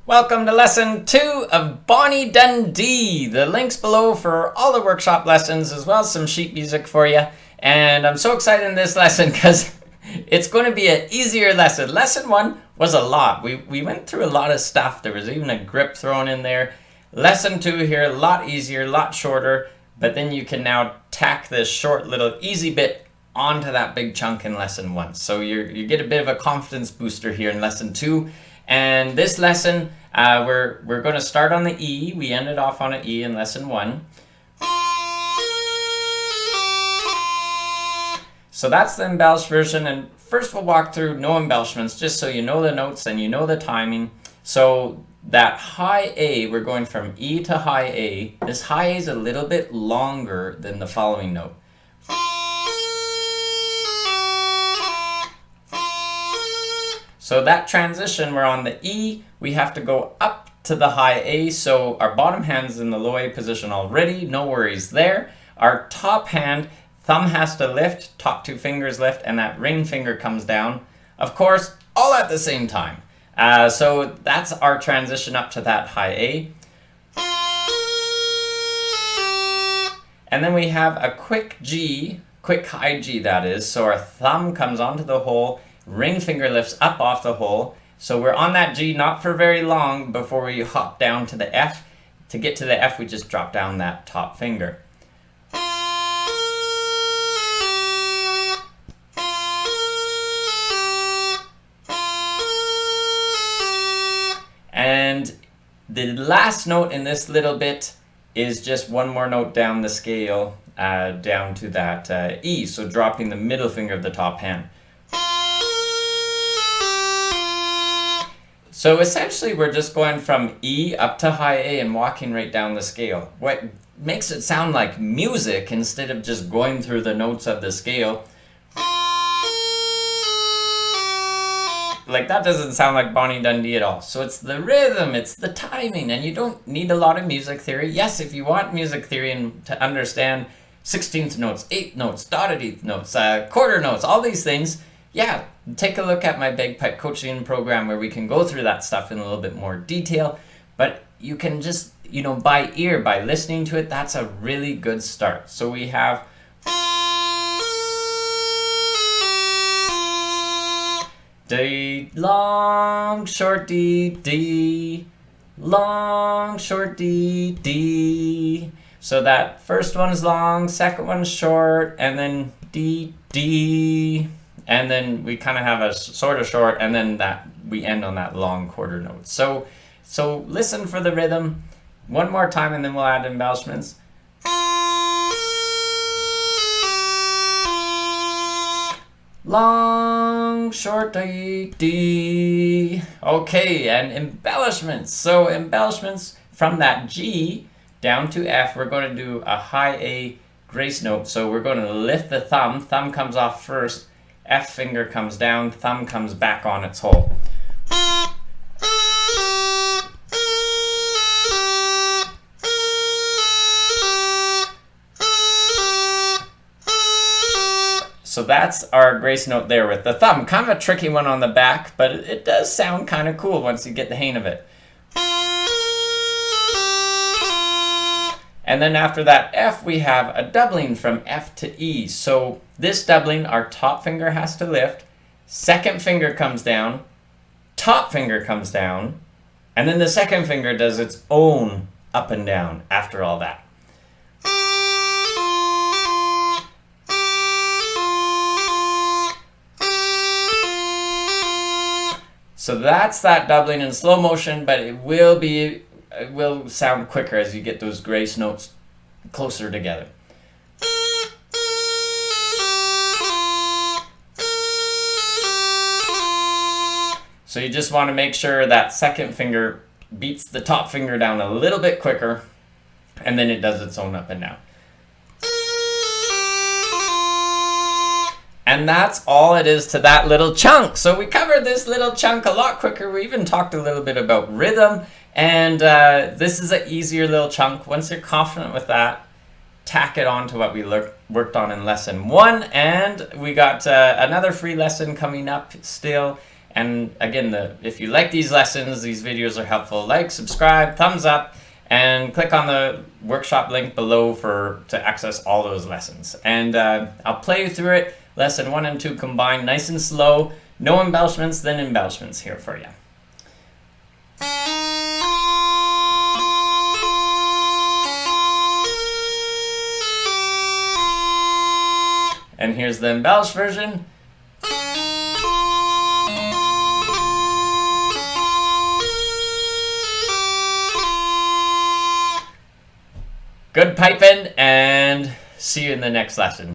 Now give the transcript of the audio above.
Welcome to lesson 2 of Bonnie Dundee. The links below for all the workshop lessons as well as some sheet music for you. And I'm so excited in this lesson because it's going to be an easier lesson. Lesson 1 was a lot. We went through a lot of stuff. There was even a grip thrown in there. Lesson 2 here, a lot easier, a lot shorter. But then you can now tack this short little easy bit onto that big chunk in lesson 1. So you get a bit of a confidence booster here in lesson 2. And this lesson, we're going to start on the E. We ended off on an E in lesson 1. So that's the embellished version. And first we'll walk through no embellishments, just so you know the notes and you know the timing. So that high A, we're going from E to high A. This high A is a little bit longer than the following note. So that transition, we're on the E, we have to go up to the high A, so our bottom hand's in the low A position already, no worries there. Our top hand, thumb has to lift, top 2 fingers lift, and that ring finger comes down. Of course, all at the same time. So that's our transition up to that high A. And then we have a quick G, quick high G that is, so our thumb comes onto the hole, ring finger lifts up off the hole. So we're on that G not for very long before we hop down to the F. To get to the F, we just drop down that top finger. And the last note in this little bit is just one more note down the scale, down to that E. So dropping the middle finger of the top hand. So essentially we're just going from E up to high A and walking right down the scale. What makes it sound like music instead of just going through the notes of the scale. Like that doesn't sound like Bonnie Dundee at all. So it's the rhythm, it's the timing, and you don't need a lot of music theory. Yes, if you want music theory and to understand 16th notes, 8th notes, dotted eighth notes, quarter notes, all these things, yeah, take a look at my Bagpipe coaching program where we can go through that stuff in a little bit more detail. But you can just, by ear, by listening to it, that's a really good start. So we have D, long, short D, D, long, short D, D. So that first one's long, second one's short, and then D, D. And then we kind of have a sort of short, and then that we end on that long quarter note. So listen for the rhythm one more time, and then we'll add embellishments. Long, short, D, D. Okay, and embellishments. So embellishments from that G down to F, we're going to do a high A grace note. So we're going to lift the thumb. Thumb comes off first. F finger comes down, thumb comes back on its hole. So that's our grace note there with the thumb. Kind of a tricky one on the back, but it does sound kind of cool once you get the hang of it. And then after that F, we have a doubling from F to E. So this doubling, our top finger has to lift, second finger comes down, top finger comes down, and then the second finger does its own up and down after all that. So that's that doubling in slow motion, but it will sound quicker as you get those grace notes closer together. So you just want to make sure that second finger beats the top finger down a little bit quicker, and then it does its own up and down. And that's all it is to that little chunk. So we covered this little chunk a lot quicker. We even talked a little bit about rhythm. And this is an easier little chunk. Once you're confident with that, tack it on to what we worked on in lesson 1. And we got another free lesson coming up still. And again, if you like these lessons, these videos are helpful, like, subscribe, thumbs up, and click on the workshop link below to access all those lessons. And I'll play you through it, lesson 1 and 2 combined, nice and slow, no embellishments, then embellishments here for you. And here's the embellished version. Good piping, and see you in the next lesson.